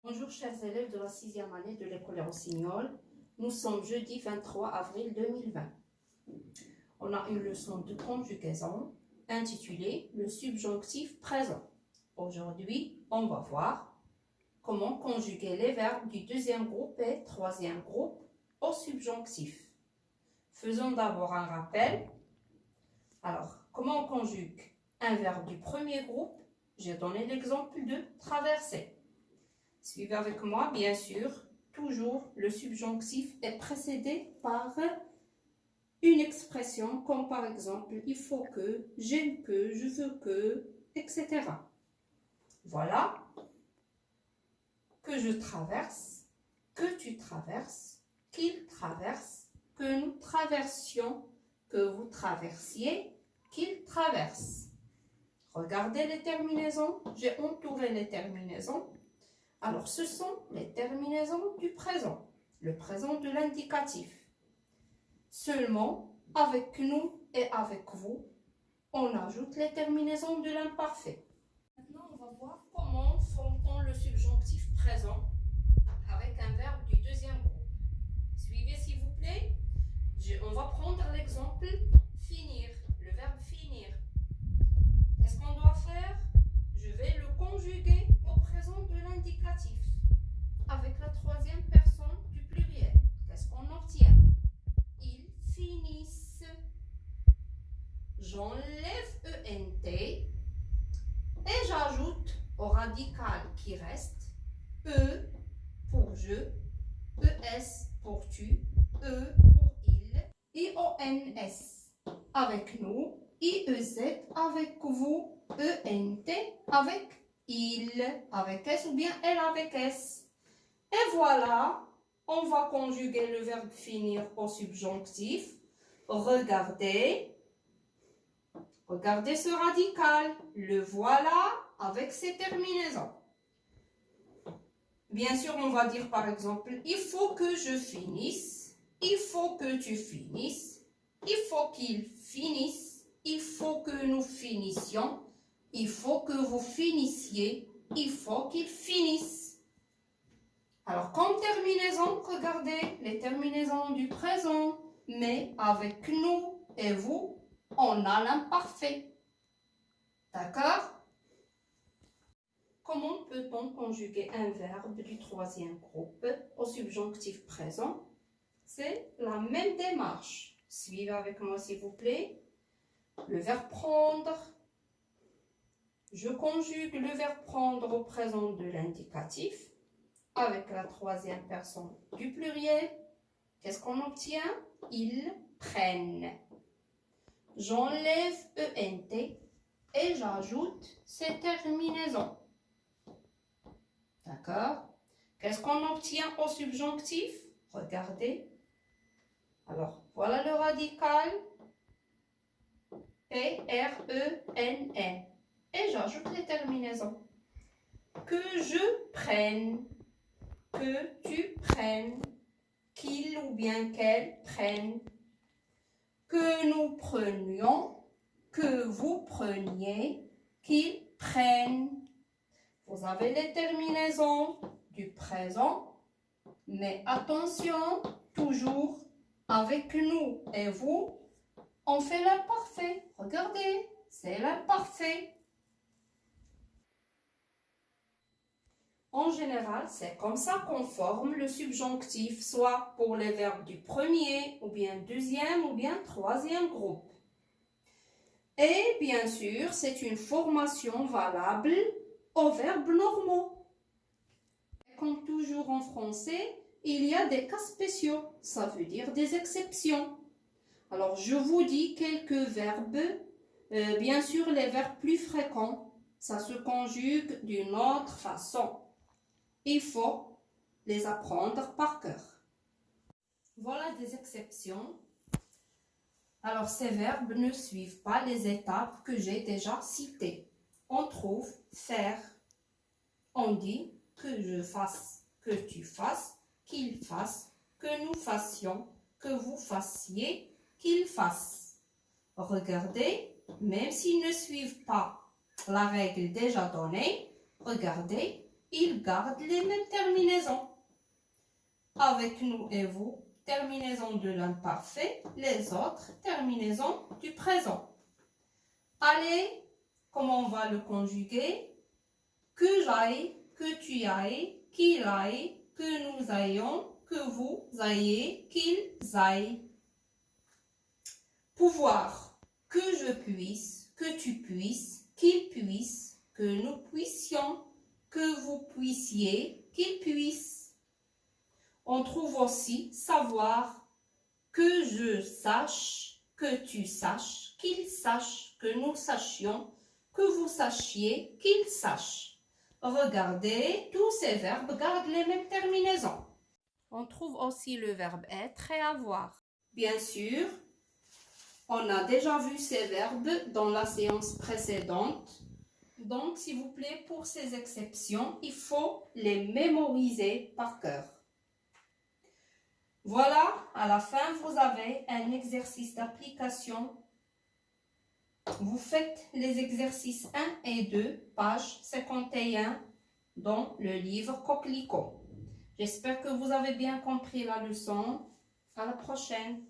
Bonjour chers élèves de la 6e année de l'école Rossignol. Nous sommes jeudi 23 avril 2020. On a une leçon de conjugaison intitulée le subjonctif présent. Aujourd'hui, on va voir comment conjuguer les verbes du deuxième groupe et troisième groupe au subjonctif. Faisons d'abord un rappel. Alors, comment on conjugue un verbe du premier groupe? J'ai donné l'exemple de traverser. Suivez avec moi, bien sûr, toujours le subjonctif est précédé par une expression comme par exemple il faut que, j'aime que, je veux que, etc. Voilà. Que je traverse, que tu traverses, qu'il traverse, que nous traversions, que vous traversiez, qu'il traverse. Regardez les terminaisons, j'ai entouré les terminaisons. Alors, ce sont les terminaisons du présent, le présent de l'indicatif. Seulement, avec nous et avec vous, on ajoute les terminaisons de l'imparfait. Maintenant, on va voir comment forme-t-on le subjonctif présent avec un verbe du deuxième groupe. Suivez s'il vous plaît. On va prendre l'exemple finir, le verbe finir. Qu'est-ce qu'on doit faire? Je vais le conjuguer au présent de l'indicatif avec la troisième personne du pluriel. Qu'est-ce qu'on obtient? Ils finissent. J'enlève ENT et j'ajoute au radical qui reste E pour je, ES pour tu, E pour il, IONS avec nous, IEZ avec vous, ENT avec il avec S ou bien elle avec S. Et voilà, on va conjuguer le verbe finir au subjonctif. Regardez ce radical, le voilà avec ses terminaisons. Bien sûr, on va dire par exemple, il faut que je finisse, il faut que tu finisses, il faut qu'il finisse, il faut que nous finissions, il faut que vous finissiez, il faut qu'il finisse. Alors, comme terminaison, regardez les terminaisons du présent, mais avec nous et vous, on a l'imparfait. D'accord? Comment peut-on conjuguer un verbe du troisième groupe au subjonctif présent? C'est la même démarche. Suivez avec moi, s'il vous plaît. Le verbe prendre. Je conjugue le verbe prendre au présent de l'indicatif avec la troisième personne du pluriel. Qu'est-ce qu'on obtient? Ils prennent. J'enlève ENT et j'ajoute ces terminaisons. D'accord? Qu'est-ce qu'on obtient au subjonctif? Regardez. Alors, voilà le radical. P-R-E-N-N. Et j'ajoute les terminaisons. Que je prenne. Que tu prennes. Qu'il ou bien qu'elle prenne. Que nous prenions. Que vous preniez. Qu'ils prennent. Vous avez les terminaisons du présent, mais attention, toujours avec nous et vous, on fait l'imparfait. Regardez, c'est l'imparfait. En général, c'est comme ça qu'on forme le subjonctif, soit pour les verbes du premier, ou bien deuxième, ou bien troisième groupe. Et bien sûr, c'est une formation valable aux verbes normaux. Comme toujours en français, il y a des cas spéciaux, ça veut dire des exceptions. Alors, je vous dis quelques verbes, bien sûr les verbes plus fréquents, ça se conjugue d'une autre façon. Il faut les apprendre par cœur. Voilà des exceptions. Alors, ces verbes ne suivent pas les étapes que j'ai déjà citées. On trouve faire, on dit que je fasse, que tu fasses, qu'il fasse, que nous fassions, que vous fassiez, qu'il fasse. Regardez, même s'ils ne suivent pas la règle déjà donnée, regardez, ils gardent les mêmes terminaisons. Avec nous et vous, terminaison de l'imparfait, les autres, terminaisons du présent. Allez, comment on va le conjuguer? Que j'aille, que tu ailles, qu'il aille, que nous ayons, que vous ayez, qu'ils aillent. Pouvoir, que je puisse, que tu puisses, qu'il puisse, que nous puissions, que vous puissiez, qu'il puisse. On trouve aussi savoir, que je sache, que tu saches, qu'il sache, que nous sachions, que vous sachiez, qu'il sache. Regardez, tous ces verbes gardent les mêmes terminaisons. On trouve aussi le verbe être et avoir. Bien sûr, on a déjà vu ces verbes dans la séance précédente. Donc, s'il vous plaît, pour ces exceptions, il faut les mémoriser par cœur. Voilà, à la fin, vous avez un exercice d'application. Vous faites les exercices 1 et 2, page 51, dans le livre Coquelicot. J'espère que vous avez bien compris la leçon. À la prochaine.